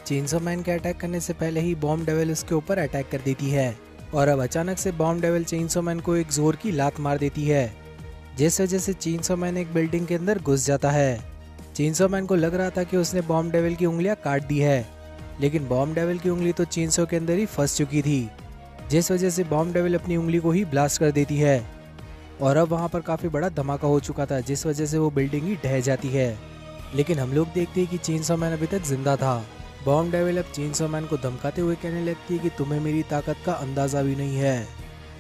Chainsaw man के attack करने से पहले ही बॉम्ब डेविल उसके ऊपर अटैक कर देती है और अब अचानक से बॉम्ब डेविल चेनसो मैन को एक जोर की लात मार देती है, जिस वजह से चेनसो मैन एक बिल्डिंग के अंदर घुस जाता है। चेनसो मैन को लग रहा था कि उसने बॉम्ब डेविल की उंगलियां काट दी है, लेकिन बॉम्ब डेविल की उंगली तो चेनसो के अंदर ही फंस चुकी थी, जिस वजह से बॉम्ब डेविल अपनी उंगली को ही ब्लास्ट कर देती है और अब वहाँ पर काफ़ी बड़ा धमाका हो चुका था, जिस वजह से वो बिल्डिंग ही ढह जाती है। लेकिन हम लोग देखते हैं कि चेनसो मैन अभी तक जिंदा था। बॉम्ब डेविल अब चेनसो मैन को धमकाते हुए कहने लगती है कि तुम्हें मेरी ताकत का अंदाजा भी नहीं है,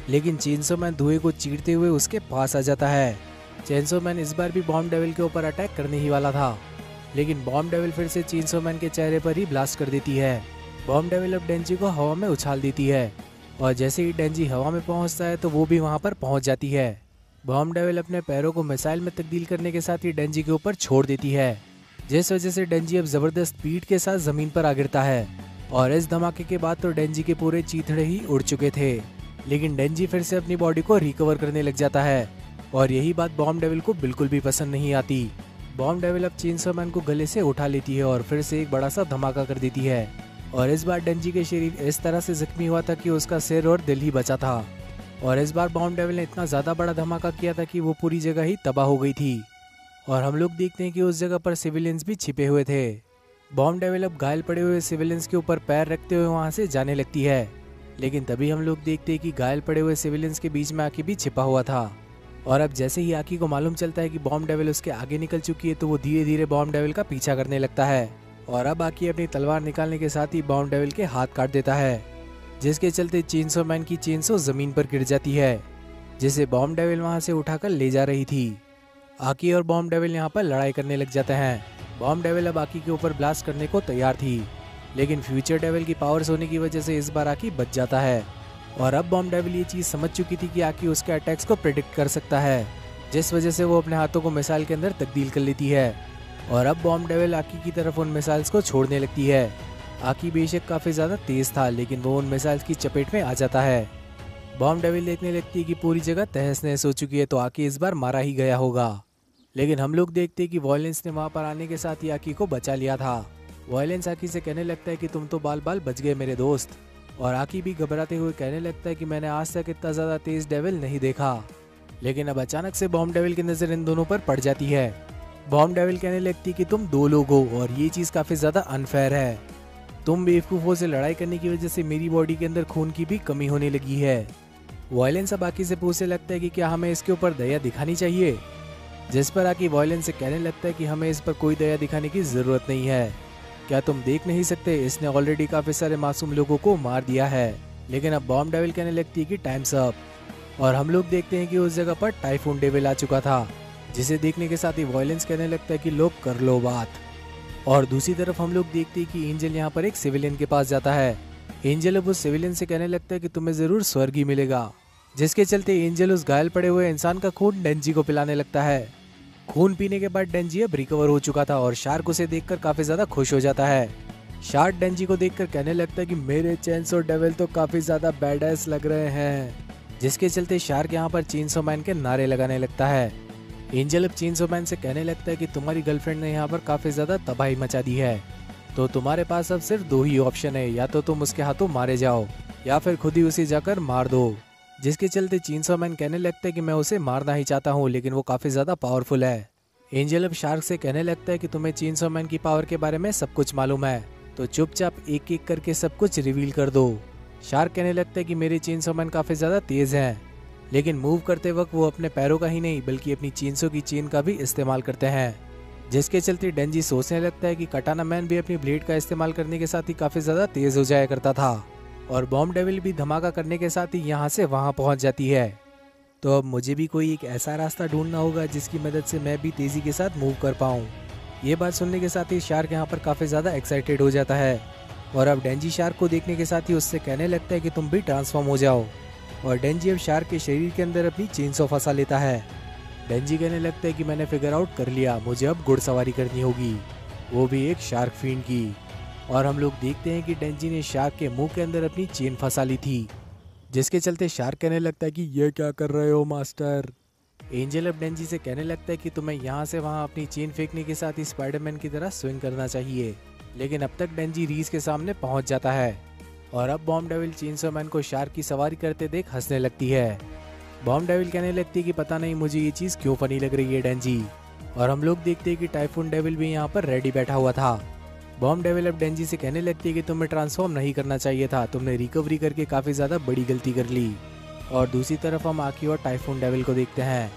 लेकिन चेनसो मैन धुएं को चीरते हुए उसके पास आ जाता है। चेनसो मैन इस बार भी बॉम्ब डेविल के ऊपर अटैक करने ही वाला था, लेकिन बॉम्ब डेविल फिर से चेनसो मैन के चेहरे पर ही ब्लास्ट कर देती है। बॉम्ब डेविल अब डेंजी को हवा में उछाल देती है और जैसे ही डेंजी हवा में पहुंचता है तो वो भी वहां पर पहुंच जाती है। बॉम्ब डेविल अपने पैरों को मिसाइल में तब्दील करने के साथ ही डेंजी के ऊपर छोड़ देती है, जिस वजह से डेंजी अब जबरदस्त स्पीड के साथ जमीन पर आ गिरता है और इस धमाके के बाद तो डेंजी के पूरे चीथड़े ही उड़ चुके थे। लेकिन डेंजी फिर से अपनी बॉडी को रिकवर करने लग जाता है और यही बात बॉम्ब डेविल को बिल्कुल भी पसंद नहीं आती। बॉम्ब डेविल अब चेनसो मैन को गले से उठा लेती है और फिर से एक बड़ा सा धमाका कर देती है और इस बार डेंजी के शरीर इस तरह से जख्मी हुआ था कि उसका सिर और दिल ही बचा था और इस बार बॉम्ब डेविल ने इतना ज्यादा बड़ा धमाका किया था कि वो पूरी जगह ही तबाह हो गई थी और हम लोग देखते हैं कि उस जगह पर सिविलियंस भी छिपे हुए थे। बॉम्ब डेविल अब घायल पड़े हुए सिविलियंस के ऊपर पैर रखते हुए वहां से जाने लगती है, लेकिन तभी हम लोग देखते हैं कि घायल पड़े हुए सिविलियंस के बीच में आकी भी छिपा हुआ था और अब जैसे ही आकी को मालूम चलता है कि बॉम्ब डेविल उसके आगे निकल चुकी है तो वो धीरे धीरे बॉम्ब डेविल का पीछा करने लगता है और अब आकी अपनी तलवार निकालने के साथ ही बॉम्ब डेविल के हाथ काट देता है, जिसके चलते चेनसो मैन की चेनसो जमीन पर गिर जाती है, जिसे बॉम्ब डेविल वहां से उठाकर ले जा रही थी। आकी और बॉम्ब डेविल यहाँ पर लड़ाई करने लग जाते हैं। बॉम्ब डेविल अब आकी के ऊपर ब्लास्ट करने को तैयार थी, लेकिन फ्यूचर डेविल की पावर्स होने की वजह से इस बार आकी बच जाता है और अब बॉम्ब डेविल ये चीज समझ चुकी थी कि आकी उसके अटैक्स को प्रेडिक्ट कर सकता है, जिस वजह से वो अपने हाथों को मिसाइल के अंदर तब्दील कर लेती है और अब बॉम्ब डेविल आकी की तरफ उन मिसाइल्स को छोड़ने लगती है। आकी बेशक काफी ज्यादा तेज था, लेकिन वो उन मिसाइल्स की चपेट में आ जाता है। बॉम्ब डेविल देखने लगती है कि पूरी जगह तहस नहस हो चुकी है तो आकी इस बार मारा ही गया होगा, लेकिन हम लोग देखते हैं कि वॉयलेंस ने वहां पर आने के साथ ही आकी को बचा लिया था। वॉयलेंस आकी से कहने लगता है कि तुम तो बाल बाल बच गए मेरे दोस्त, और आकी भी घबराते हुए कहने लगता है कि मैंने आज तक इतना ज्यादा तेज डेविल नहीं देखा। लेकिन अब अचानक से बॉम्ब डेविल की नजर इन दोनों पर पड़ जाती है। बॉम्ब डेविल कहने लगती है कि तुम दो लोग हो और ये चीज काफी ज्यादा अनफेयर है। तुम बेवकूफों से लड़ाई करने की वजह से मेरी बॉडी के अंदर खून की भी कमी होने लगी है। वॉयलेंस अब आकी से पूछने लगता है कि क्या हमें इसके ऊपर दया दिखानी चाहिए, जिस पर आकी वॉयलेंस से कहने लगता है कि हमें इस पर कोई दया दिखाने की जरूरत नहीं है। क्या तुम देख नहीं सकते, इसने ऑलरेडी काफी सारे मासूम लोगों को मार दिया है। लेकिन अब बॉम्ब डेविल कहने लगती है कि टाइम्स अप, और हम लोग देखते हैं कि उस जगह पर टाइफून डेविल आ चुका था, जिसे देखने के साथ ही वॉयलेंस कहने लगता है कि लोग कर लो बात। और दूसरी तरफ हम लोग देखते हैं कि एंजल यहाँ पर एक सिविलियन के पास जाता है। एंजल अब उस सिविलियन से कहने लगता है कि तुम्हें जरूर स्वर्ग ही मिलेगा, जिसके चलते एंजल उस घायल पड़े हुए इंसान का खून डेंजी को पिलाने लगता है। खून पीने के बाद डेंजी अब रिकवर हो चुका था और शार्क उसे देखकर काफी ज्यादा खुश हो जाता है। शार्क डेंजी को देखकर कहने लगता है कि मेरे चेनसो डेविल तो काफी ज्यादा बैडएस लग रहे हैं, जिसके चलते शार्क यहाँ पर चेनसो मैन के नारे लगाने लगता है। एंजल अब चेनसो मैन से कहने लगता है कि तुम्हारी गर्लफ्रेंड ने यहाँ पर काफी ज्यादा तबाही मचा दी है, तो तुम्हारे पास अब सिर्फ दो ही ऑप्शन है, या तो तुम उसके हाथों मारे जाओ या फिर खुद ही उसे जाकर मार दो। जिसके चलते चेनसो मैन कहने लगता है कि मैं उसे मारना ही चाहता हूँ, लेकिन वो काफी ज्यादा पावरफुल है। एंजल अब शार्क से कहने लगता है कि तुम्हें चेनसो मैन की पावर के बारे में सब कुछ मालूम है, तो चुपचाप एक एक करके सब कुछ रिवील कर दो। शार्क कहने लगता है कि मेरे चेनसो मैन काफी ज्यादा तेज हैं, लेकिन मूव करते वक्त वो अपने पैरों का ही नहीं बल्कि अपनी चेनसो की चेन का भी इस्तेमाल करते हैं। जिसके चलते डेंजी सोचने लगता है कि कटाना मैन भी अपनी ब्लेड का इस्तेमाल करने के साथ ही काफी ज्यादा तेज हो जाया करता था, और बॉम्ब डेविल भी धमाका करने के साथ ही यहाँ से वहाँ पहुँच जाती है। तो अब मुझे भी कोई एक ऐसा रास्ता ढूंढना होगा जिसकी मदद से मैं भी तेजी के साथ मूव कर पाऊँ। ये बात सुनने के साथ ही शार्क यहाँ पर काफी ज्यादा एक्साइटेड हो जाता है, और अब डेंजी शार्क को देखने के साथ ही उससे कहने लगता है कि तुम भी ट्रांसफॉर्म हो जाओ, और डेंजी अब शार्क के शरीर के अंदर अपनी चेनसो फंसा लेता है। डेंजी कहने लगता है कि मैंने फिगर आउट कर लिया, मुझे अब घुड़सवारी करनी होगी, वो भी एक शार्क फिन की। और हम लोग देखते हैं कि डेंजी ने शार्क के मुंह के अंदर अपनी चेन फंसा ली थी, जिसके चलते शार्क कहने लगता है कि ये क्या कर रहे हो मास्टर। एंजल अब डेंजी से कहने लगता है कि तुम्हें यहाँ से वहाँ अपनी चेन फेंकने के साथ ही स्पाइडरमैन की तरह स्विंग करना चाहिए, लेकिन अब तक डेंजी रीज के सामने पहुंच जाता है और अब बॉम्ब डेविल चेनसो मैन को शार्क की सवारी करते देख हंसने लगती है। बॉम्ब डेविल कहने लगती है कि पता नहीं मुझे ये चीज़ क्यों फनी लग रही है डेंजी। और हम लोग देखते हैं कि टाइफून डेविल भी यहाँ पर रेडी बैठा हुआ था। बॉम्ब डेविल अब डेंजी से कहने लगती है कि तुम्हें ट्रांसफॉर्म नहीं करना चाहिए था, तुमने रिकवरी करके काफ़ी ज़्यादा बड़ी गलती कर ली। और दूसरी तरफ हम आकी और टाइफून डेविल को देखते हैं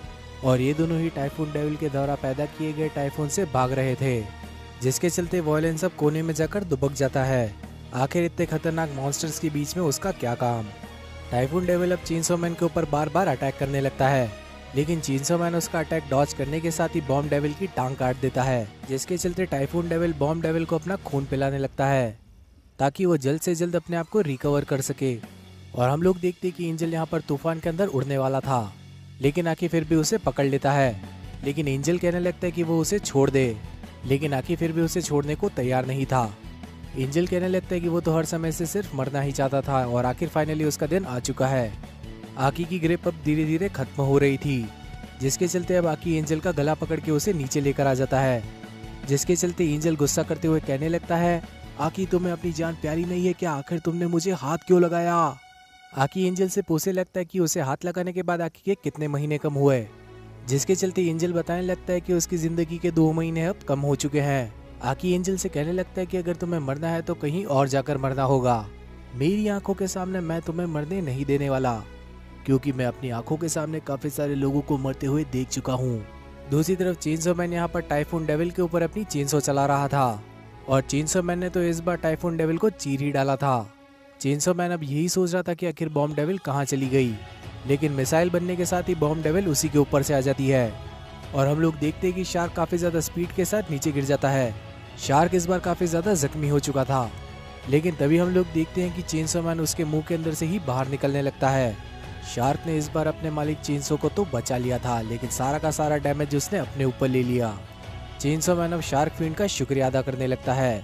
और ये दोनों ही टाइफून डेविल के द्वारा पैदा किए गए टाइफून से भाग रहे थे, जिसके चलते वॉयलेंस अब कोने में जाकर दुबक जाता है। आखिर इतने खतरनाक मॉन्स्टर्स के बीच में उसका क्या काम। टाइफून डेविल अब चेनसो मैन के ऊपर बार बार अटैक करने लगता है, लेकिन चेनसो मैन उसका अटैक डॉज करने के साथ ही बॉम्ब डेविल की टांग काट देता है, जिसके चलते टाइफून डेविल बॉम्ब डेविल को अपना खून पिलाने लगता है ताकि वो जल्द से जल्द अपने आप को रिकवर कर सके। और हम लोग देखते हैं कि एंजल यहाँ पर तूफान के अंदर उड़ने वाला था, लेकिन आकी फिर भी उसे पकड़ लेता है। लेकिन एंजल कहने लगता है कि वो उसे छोड़ दे, लेकिन आकी फिर भी उसे छोड़ने को तैयार नहीं था। एंजल कहने लगता है कि वो तो हर समय से सिर्फ मरना ही चाहता था और आखिर फाइनली उसका दिन आ चुका है। आकी की ग्रिप अब धीरे धीरे खत्म हो रही थी, जिसके चलते अब आकी एंजल का गला पकड़ के उसे नीचे लेकर आ जाता है, जिसके चलते एंजल गुस्सा करते हुए कहने लगता है, आकी तुम्हें अपनी जान प्यारी नहीं है क्या? आखिर तुमने मुझे हाथ क्यों लगाया? आकी एंजल से पूछने लगता है कि उसे हाथ लगाने के बाद आकी के कितने महीने कम हुए, जिसके चलते एंजल बताने लगता है कि उसकी जिंदगी के 2 महीने अब कम हो चुके हैं। आकी एंजल से कहने लगता है कि अगर तुम्हें मरना है तो कहीं और जाकर मरना होगा, मेरी आंखों के सामने मैं तुम्हें मरने नहीं देने वाला, क्योंकि मैं अपनी आंखों के सामने काफी सारे लोगों को मरते हुए देख चुका हूँ। दूसरी तरफ चेनसो मैन यहाँ पर टाइफून डेविल के ऊपर अपनी चेनसो चला रहा था और चेनसो मैन ने तो इस बार टाइफून डेविल को चीर ही डाला था। चेनसो मैन अब यही सोच रहा था कि आखिर बॉम्ब डेविल कहाँ चली गई, लेकिन मिसाइल बनने के साथ ही बॉम्ब डेविल उसी के ऊपर से आ जाती है और हम लोग देखते हैं कि शार्क काफी ज्यादा स्पीड के साथ नीचे गिर जाता है। शार्क इस बार काफी ज्यादा जख्मी हो चुका था, लेकिन तभी हम लोग देखते हैं कि चेनसो मैन उसके मुंह के अंदर से ही बाहर निकलने लगता है। शार्क ने इस बार अपने मालिक चेनसो को तो बचा लिया था, लेकिन सारा का सारा डैमेज उसने अपने ऊपर ले लिया। चेनसो मैन अब शार्क फिend का शुक्रिया अदा करने लगता है,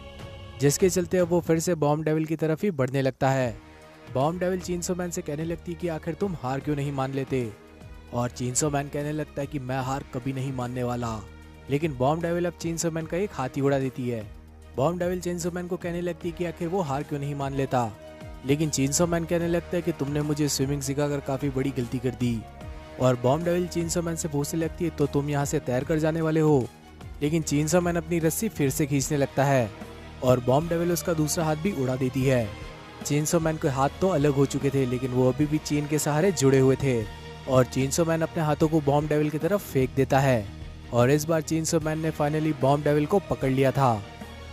जिसके चलते अब वो फिर से बॉम्ब डेविल की तरफ ही बढ़ने लगता है। बॉम्ब डेविल चेनसो मैन से कहने लगती है कि आखिर तुम हार क्यों नहीं मान लेते, और चेनसो मैन कहने लगता है कि मैं हार कभी नहीं मानने वाला। लेकिन बॉम्ब डेविल अब चेनसो मैन का एक हाथ ही उड़ा देती है। बॉम्ब डेविल चेनसो मैन को कहने लगती है कि आखिर वो हार क्यों नहीं मान लेता, लेकिन चेनसो मैन कहने लगता है कि तुमने मुझे स्विमिंग सिखाकर काफी बड़ी गलती कर दी। और बॉम्ब डेविल चेनसो मैन से पूछने लगती है तो तुम यहाँ से तैर कर जाने वाले हो, लेकिन चेनसो मैन अपनी रस्सी फिर से खींचने लगता है और बॉम्ब डेविल उसका दूसरा हाथ भी उड़ा देती है। चेनसो मैन के हाथ तो अलग हो चुके थे, लेकिन वो अभी भी चेन के सहारे जुड़े हुए थे और चेनसो मैन अपने हाथों को बॉम्ब डेविल की तरफ फेंक देता है और इस बार चेनसो मैन ने फाइनली बॉम्ब डेविल को पकड़ लिया था।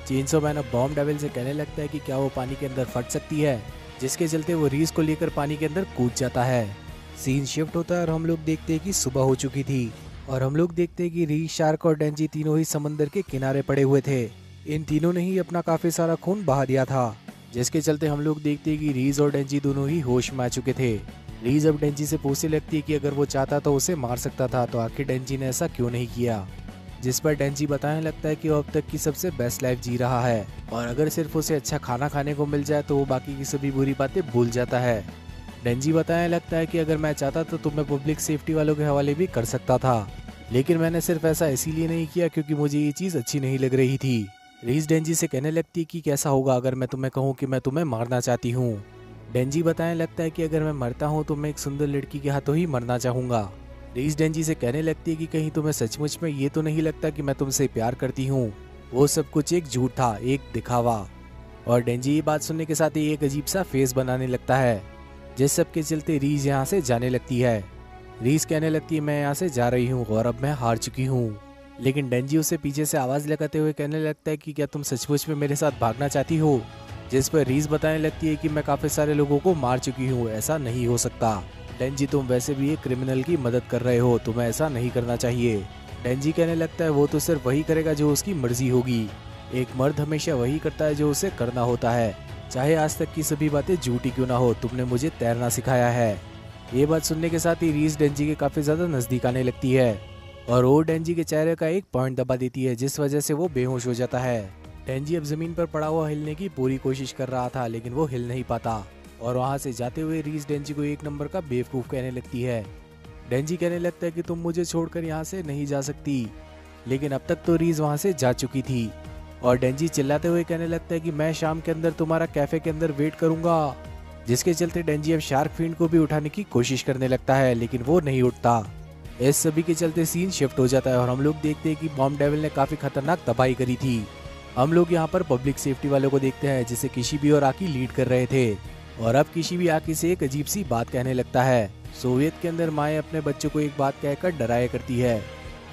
चेनसो मैन अब बॉम्ब डेविल से कहने लगता है कि क्या वो पानी के अंदर फट सकती है, जिसके चलते वो रीस को लेकर पानी के अंदर कूद जाता है। सीन शिफ्ट होता है और हम लोग देखते हैं कि सुबह हो चुकी थी और हम लोग देखते हैं कि रीस, शार्क और डेंजी तीनों ही समंदर के किनारे पड़े हुए थे। इन तीनों ने ही अपना काफी सारा खून बहा दिया था, जिसके चलते हम लोग देखते हैं कि रीस और डेंजी दोनों ही होश में आ चुके थे। रीस अब डेंजी से पूछने लगती है कि अगर वो चाहता तो उसे मार सकता था, तो आखिर डेंजी ने ऐसा क्यों नहीं किया, जिस पर डेंजी बताने लगता है कि वो अब तक की सबसे बेस्ट लाइफ जी रहा है और अगर सिर्फ उसे अच्छा खाना खाने को मिल जाए तो वो बाकी की सभी बुरी बातें भूल जाता है। डेंजी बताने लगता है कि अगर मैं चाहता तो मैं पब्लिक सेफ्टी वालों के हवाले भी कर सकता था, लेकिन मैंने सिर्फ ऐसा इसीलिए नहीं किया क्योंकि मुझे ये चीज़ अच्छी नहीं लग रही थी। रीस डेंजी से कहने लगती कि कैसा होगा अगर मैं तुम्हें कहूँ कि मैं तुम्हें मारना चाहती हूँ। डेंजी बताने लगता है कि अगर मैं मरता हूँ तो मैं एक सुंदर लड़की के हाथों ही मरना चाहूँगा। रीस डेंजी से कहने लगती है कि कहीं तुम्हें सचमुच में ये तो नहीं लगता कि मैं तुमसे प्यार करती हूँ, वो सब कुछ एक झूठ था, एक दिखावा। और डेंजी ये बात सुनने के साथ ही एक अजीब सा फेस बनाने लगता है, जिस सब के चलते रीस यहाँ से जाने लगती है। रीस कहने लगती है मैं यहाँ से जा रही हूँ और अब मैं हार चुकी हूँ, लेकिन डेंजी उसे पीछे से आवाज़ लगाते हुए कहने लगता है कि क्या तुम सचमुच में मेरे साथ भागना चाहती हो, जिस पर रीस बताने लगती है कि मैं काफ़ी सारे लोगों को मार चुकी हूँ, ऐसा नहीं हो सकता। डेंजी तुम वैसे भी एक क्रिमिनल की मदद कर रहे हो, तुम्हें ऐसा नहीं करना चाहिए। डेंजी कहने लगता है वो तो सिर्फ वही करेगा जो उसकी मर्जी होगी, एक मर्द हमेशा वही करता है जो उसे करना होता है, चाहे आज तक की सभी बातें झूठी क्यों ना हो, तुमने मुझे तैरना सिखाया है। ये बात सुनने के साथ ही रीस डेंजी के काफ़ी ज़्यादा नज़दीक आने लगती है और वो डेंजी के चेहरे का एक पॉइंट दबा देती है, जिस वजह से वो बेहोश हो जाता है। डेंजी अब ज़मीन पर पड़ा हुआ हिलने की पूरी कोशिश कर रहा था, लेकिन वो हिल नहीं पाता और वहाँ से जाते हुए रीस डेंजी को एक नंबर का बेवकूफ़ कहने लगती है। डेंजी कहने लगता है कि तुम मुझे छोड़कर यहाँ से नहीं जा सकती, लेकिन अब तक तो रीस वहाँ से जा चुकी थी। और डेंजी चिल्लाते हुए कहने लगता है कि मैं शाम के अंदर तुम्हारा कैफे के अंदर वेट करूंगा, जिसके चलते डेंजी अब शार्क फिन को भी उठाने की कोशिश करने लगता है, लेकिन वो नहीं उठता। इस सभी के चलते सीन शिफ्ट हो जाता है और हम लोग देखते हैं कि बॉम्ब डेविल ने काफी खतरनाक तबाही करी थी। हम लोग यहाँ पर पब्लिक सेफ्टी वालों को देखते हैं, जिसे किशिबी और आकी लीड कर रहे थे। और अब किशिबी आकी से एक अजीब सी बात कहने लगता है। सोवियत के अंदर माएँ अपने बच्चों को एक बात कहकर डराया करती है।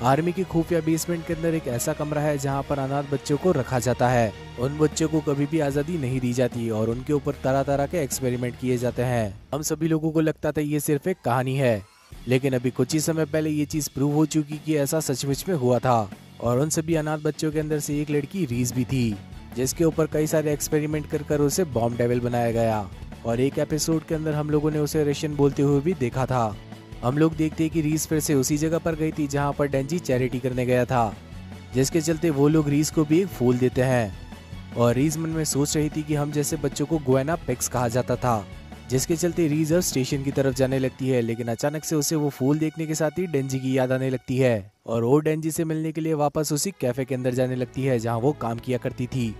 आर्मी की खुफिया बेसमेंट के अंदर एक ऐसा कमरा है जहाँ पर अनाथ बच्चों को रखा जाता है। उन बच्चों को कभी भी आज़ादी नहीं दी जाती और उनके ऊपर तरह तरह के एक्सपेरिमेंट किए जाते हैं। हम सभी लोगों को लगता था ये सिर्फ एक कहानी है, लेकिन अभी कुछ ही समय पहले ये चीज प्रूव हो चुकी कि ऐसा सचमुच में हुआ था। और उन सभी अनाथ बच्चों के अंदर से एक लड़की रीज भी थी, जिसके ऊपर कई सारे एक्सपेरिमेंट कर उसे बॉम्ब डेविल बनाया गया। और एक एपिसोड के अंदर हम लोगों ने उसे रशियन बोलते हुए भी देखा था। हम लोग देखते हैं कि रीज फिर से उसी जगह पर गई थी जहाँ पर डेंजी चैरिटी करने गया था, जिसके चलते वो लोग रीज को भी एक फूल देते हैं। और रीज मन में सोच रही थी कि हम जैसे बच्चों को गुएना पिक्स कहा जाता था, जिसके चलते रीज अब स्टेशन की तरफ जाने लगती है। लेकिन अचानक से उसे वो फूल देखने के साथ ही डेंजी की याद आने लगती है और वो डेंजी से मिलने के लिए वापस उसी कैफे के अंदर जाने लगती है जहाँ वो काम किया करती थी।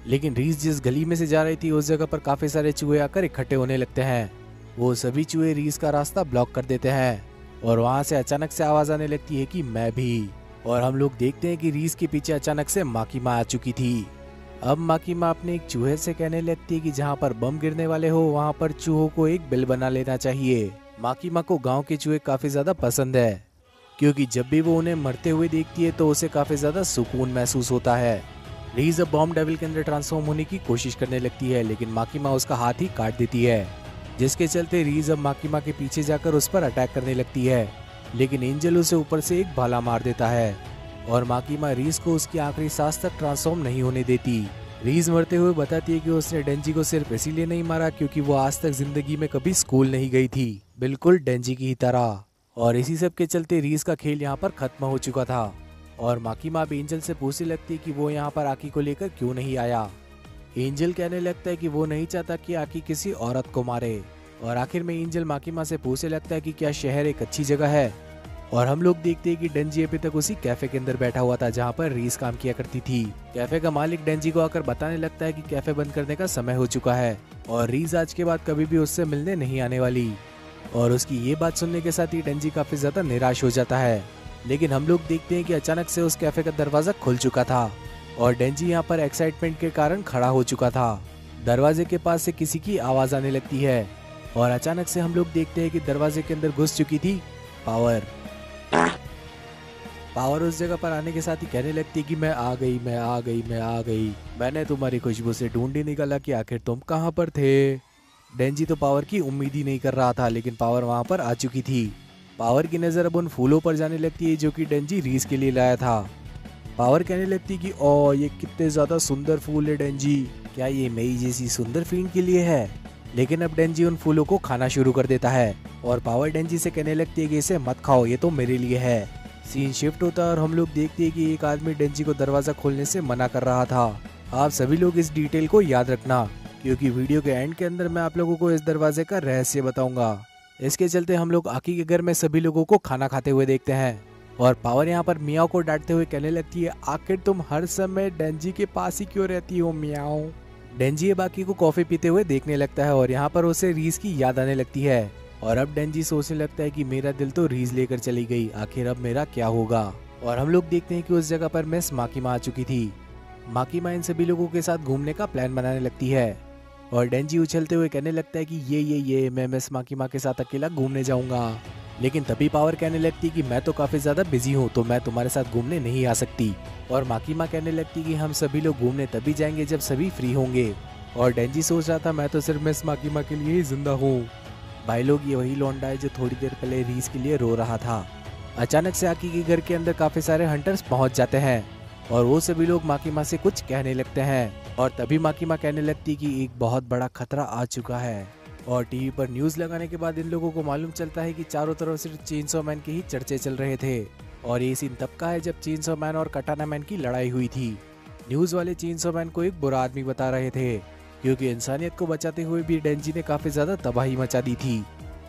लेकिन रीज जिस गली में से जा रही थी उस जगह पर काफी सारे चूहे आकर इकट्ठे होने लगते हैं। वो सभी चूहे रीज का रास्ता ब्लॉक कर देते हैं और वहाँ से अचानक से आवाज आने लगती है कि मैं भी। और हम लोग देखते हैं कि रीज के पीछे अचानक से माकीमा आ चुकी थी। अब माकीमा अपने एक चूहे से कहने लगती है कि जहाँ पर बम गिरने वाले हो वहाँ पर चूहों को एक बिल बना लेना चाहिए। माकीमा को गांव के चूहे काफी ज्यादा पसंद है, क्योंकि जब भी वो उन्हें मरते हुए देखती है तो उसे काफी ज्यादा सुकून महसूस होता है। रीज अब बॉम्ब डेविल के अंदर ट्रांसफॉर्म होने की कोशिश करने लगती है, लेकिन माकीमा उसका हाथ ही काट देती है, जिसके चलते रीज अब माकीमा के पीछे जाकर उस पर अटैक करने लगती है। लेकिन एंजल उसे ऊपर से एक भाला मार देता है और माकीमा रीज को उसकी आखिरी सांस तक ट्रांसफॉर्म नहीं होने देती। रीज मरते हुए बताती है कि उसने डेंजी को सिर्फ इसीलिए नहीं मारा क्योंकि वो आज तक जिंदगी में कभी स्कूल नहीं गई थी, बिल्कुल डेंजी की तरह। और इसी सब के चलते रीज का खेल यहाँ पर खत्म हो चुका था और माकीमा अब एंजल से पूछने लगती है कि वो यहाँ पर आकी को लेकर क्यों नहीं आया। एंजल कहने लगता है कि वो नहीं चाहता कि आकी किसी औरत को मारे। और आखिर में एंजल माकीमा से पूछने लगता है कि क्या शहर एक अच्छी जगह है। और हम लोग देखते हैं कि डेंजी अभी तक उसी कैफे के अंदर बैठा हुआ था जहाँ पर रीज काम किया करती थी। कैफे का मालिक डेंजी को आकर बताने लगता है कि कैफे बंद करने का समय हो चुका है और रीज आज के बाद कभी भी उससे मिलने नहीं आने वाली। और उसकी ये बात सुनने के साथ ही डेंजी काफी ज्यादा निराश हो जाता है। लेकिन हम लोग देखते हैं कि अचानक से उस कैफे का दरवाजा खुल चुका था और डेंजी यहाँ पर एक्साइटमेंट के कारण खड़ा हो चुका था। दरवाजे के पास से किसी की आवाज आने लगती है और अचानक से हम लोग देखते हैं कि दरवाजे के अंदर घुस चुकी थी पावर। पावर उस जगह पर आने के साथ ही कहने लगती है कि मैं आ गई, मैं आ गई, मैं आ गई। मैंने तुम्हारी खुशबू से ढूंढ ही निकाला कि आखिर तुम कहाँ पर थे। डेंजी तो पावर की उम्मीद ही नहीं कर रहा था, लेकिन पावर वहाँ पर आ चुकी थी। पावर की नजर अब उन फूलों पर जाने लगती है जो कि डेंजी रीज के लिए लाया था। पावर कहने लगती है कि ओ ये कितने ज्यादा सुंदर फूल है डेंजी, क्या ये मेरी जैसी सुंदर फील्ड के लिए है। लेकिन अब डेंजी उन फूलों को खाना शुरू कर देता है और पावर डेंजी से कहने लगती है कि इसे मत खाओ, ये तो मेरे लिए है। सीन शिफ्ट होता है और हम लोग देखते हैं कि एक आदमी डेंजी को दरवाजा खोलने से मना कर रहा था। आप सभी लोग इस डिटेल को याद रखना, क्योंकि वीडियो के एंड के अंदर मैं आप लोगों को इस दरवाजे का रहस्य बताऊंगा। इसके चलते हम लोग आकी के घर में सभी लोगों को खाना खाते हुए देखते हैं और पावर यहाँ पर मियाओ को डांटते हुए कहने लगती है, आखिर तुम हर समय डेंजी के पास ही क्यों रहती हो मियाओ। डेंजी बाकी को कॉफी पीते हुए देखने लगता है और यहाँ पर उसे रीज की याद आने लगती है और अब डेंजी सोचने लगता है कि मेरा दिल तो रीज लेकर चली गई, आखिर अब मेरा क्या होगा। और हम लोग देखते हैं कि उस जगह पर मिस माकीमा आ चुकी थी। माकीमा इन सभी लोगों के साथ घूमने का प्लान बनाने लगती है और डेंजी उछलते हुए कहने लगता है कि ये मैं मिस माकीमा के साथ अकेला घूमने जाऊंगा। लेकिन तभी पावर कहने लगती कि मैं तो काफी ज्यादा बिजी हूँ, तो मैं तुम्हारे साथ घूमने नहीं आ सकती। और माकीमा कहने लगती कि हम सभी लोग घूमने तभी जाएंगे जब सभी फ्री होंगे। और डेंजी सोच रहा था मैं तो सिर्फ मिस माकीमा के लिए ही जिंदा हूँ। भाई लोग ये वही लौंडा है जो थोड़ी देर पहले रीज के लिए रो रहा था। अचानक से आकी के घर के अंदर काफी सारे हंटर्स पहुंच जाते हैं और वो सभी लोग माकीमा से कुछ कहने लगते हैं और तभी माकीमा कहने लगती कि एक बहुत बड़ा खतरा आ चुका है। और टीवी पर न्यूज लगाने के बाद इन लोगों को मालूम चलता है कि चारों तरफ सिर्फ चेनसॉ मैन के ही चर्चे चल रहे थे। और ये सीन तब का है जब चेनसॉ मैन और कटाना मैन की लड़ाई हुई थी। न्यूज वाले चेनसॉ मैन को एक बुरा आदमी बता रहे थे, क्योंकि इंसानियत को बचाते हुए भी डेंजी ने काफी ज्यादा तबाही मचा दी थी।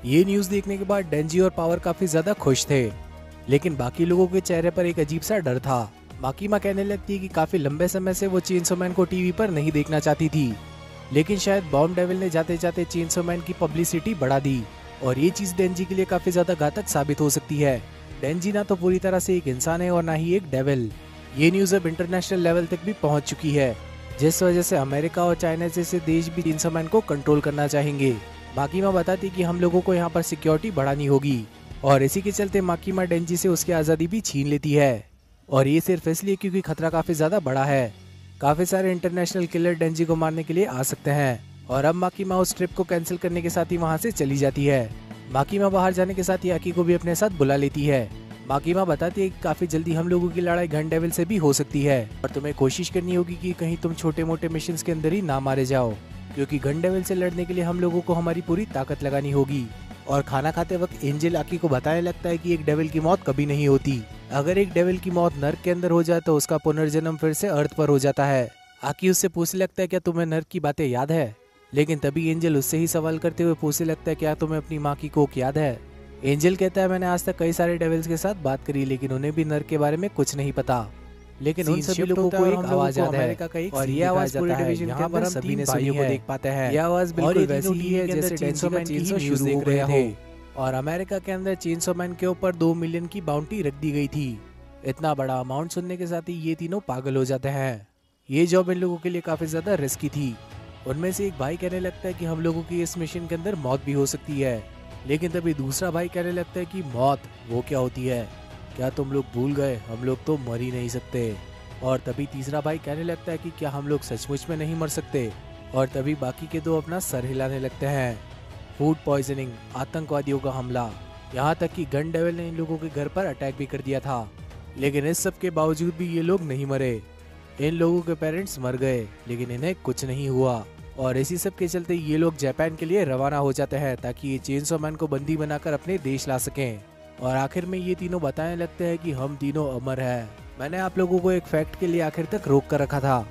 ये न्यूज देखने के बाद डेंजी और पावर काफी ज्यादा खुश थे, लेकिन बाकी लोगों के चेहरे पर एक अजीब सा डर था। माकीमा कहने लगती है कि काफी लंबे समय से वो चेनसो मैन को टीवी पर नहीं देखना चाहती थी, लेकिन शायद बॉम्ब डेविल ने जाते जाते चेनसो मैन की पब्लिसिटी बढ़ा दी और ये चीज डेंजी के लिए काफी ज्यादा घातक साबित हो सकती है। डेंजी ना तो पूरी तरह से एक इंसान है और ना ही एक डेविल। ये न्यूज अब इंटरनेशनल लेवल तक भी पहुंच चुकी है, जिस वजह से अमेरिका और चाइना जैसे देश भी चेनसो मैन को कंट्रोल करना चाहेंगे। माकीमा बताती कि हम लोगों को यहाँ पर सिक्योरिटी बढ़ानी होगी और इसी के चलते माकीमा डेंजी से उसकी आज़ादी भी छीन लेती है। और ये सिर्फ इसलिए क्योंकि खतरा काफी ज्यादा बड़ा है। काफी सारे इंटरनेशनल किलर डेंजी को मारने के लिए आ सकते हैं और अब माकीमा उस ट्रिप को कैंसिल करने के साथ ही वहाँ से चली जाती है। माकीमा बाहर जाने के साथ ही आकी को भी अपने साथ बुला लेती है। माकीमा बताती है कि काफी जल्दी हम लोगों की लड़ाई गन डेविल से भी हो सकती है और तुम्हें कोशिश करनी होगी कि कहीं तुम छोटे मोटे मिशन के अंदर ही ना मारे जाओ, क्योंकि गन डेविल से लड़ने के लिए हम लोगों को हमारी पूरी ताकत लगानी होगी। और खाना खाते वक्त एंजल आकी को बताने लगता है कि एक डेविल की मौत कभी नहीं होती। अगर एक डेविल की मौत नर्क के अंदर हो जाए तो उसका पुनर्जन्म फिर से अर्थ पर हो जाता है। आकी उससे पूछने लगता है क्या तुम्हें नर्क की बातें याद है, लेकिन तभी एंजल उससे ही सवाल करते हुए पूछने लगता है क्या तुम्हें अपनी माँ की कोख याद है। एंजल कहता है मैंने आज तक कई सारे डेविल्स के साथ बात करी, लेकिन उन्हें भी नर्क के बारे में कुछ नहीं पता। लेकिन उन सभी लोगों को एक आवाज आता है और ये आवाज पूरे डिवीजन के अंदर सभी ने भाइयों को देख पाते हैं। ये आवाज बिल्कुल वैसी ही है जैसे चेनसो मैन की न्यूज़ देख रहे थे। और अमेरिका के अंदर चेनसो मैन के ऊपर 2 मिलियन की बाउंटी रख दी गई थी। इतना बड़ा अमाउंट सुनने के साथ ही ये तीनों पागल हो जाते हैं। ये जॉब इन लोगों के लिए काफी ज्यादा रिस्की थी। उनमें से एक भाई कहने लगता है कि हम लोगों की इस मिशन के अंदर मौत भी हो सकती है, लेकिन तभी दूसरा भाई कहने लगता है कि मौत वो क्या होती है, क्या तुम लोग भूल गए हम लोग तो मर ही नहीं सकते। और तभी तीसरा भाई कहने लगता है कि क्या हम लोग सचमुच में नहीं मर सकते। और तभी बाकी के दो अपना सर हिलाने लगते हैं। फूड पॉइजनिंग, आतंकवादियों का हमला, यहाँ तक कि गन डेविल ने इन लोगों के घर पर अटैक भी कर दिया था, लेकिन इस सब के बावजूद भी ये लोग नहीं मरे। इन लोगों के पेरेंट्स मर गए लेकिन इन्हें कुछ नहीं हुआ। और इसी सब के चलते ये लोग जापान के लिए रवाना हो जाते हैं ताकि ये चेनसो मैन को बंदी बनाकर अपने देश ला सकें। और आखिर में ये तीनों बताने लगते हैं कि हम तीनों अमर हैं। मैंने आप लोगों को एक फैक्ट के लिए आखिर तक रोक कर रखा था,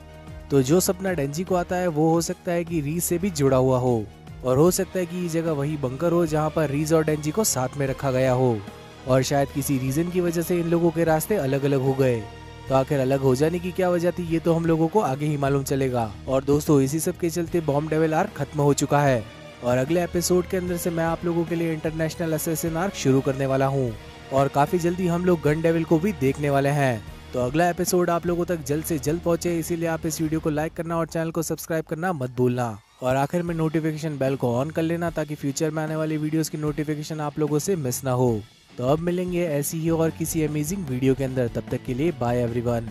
तो जो सपना डेंजी को आता है वो हो सकता है कि रीज से भी जुड़ा हुआ हो, और हो सकता है कि ये जगह वही बंकर हो जहाँ पर रीज और डेंजी को साथ में रखा गया हो। और शायद किसी रीजन की वजह से इन लोगों के रास्ते अलग अलग हो गए। तो आखिर अलग हो जाने की क्या वजह थी ये तो हम लोगों को आगे ही मालूम चलेगा। और दोस्तों इसी सब के चलते बॉम्ब डेविल आर्क खत्म हो चुका है और अगले एपिसोड के अंदर से मैं आप लोगों के लिए इंटरनेशनल असैसिन आर्क शुरू करने वाला हूँ और काफी जल्दी हम लोग गन डेविल को भी देखने वाले हैं। तो अगला एपिसोड आप लोगों तक जल्द से जल्द पहुंचे, इसीलिए आप इस वीडियो को लाइक करना और चैनल को सब्सक्राइब करना मत भूलना। और आखिर में नोटिफिकेशन बेल को ऑन कर लेना ताकि फ्यूचर में आने वाली वीडियोस की नोटिफिकेशन आप लोगों से मिस ना हो। तो अब मिलेंगे ऐसी ही और किसी अमेजिंग वीडियो के अंदर, तब तक के लिए बाय एवरीवन।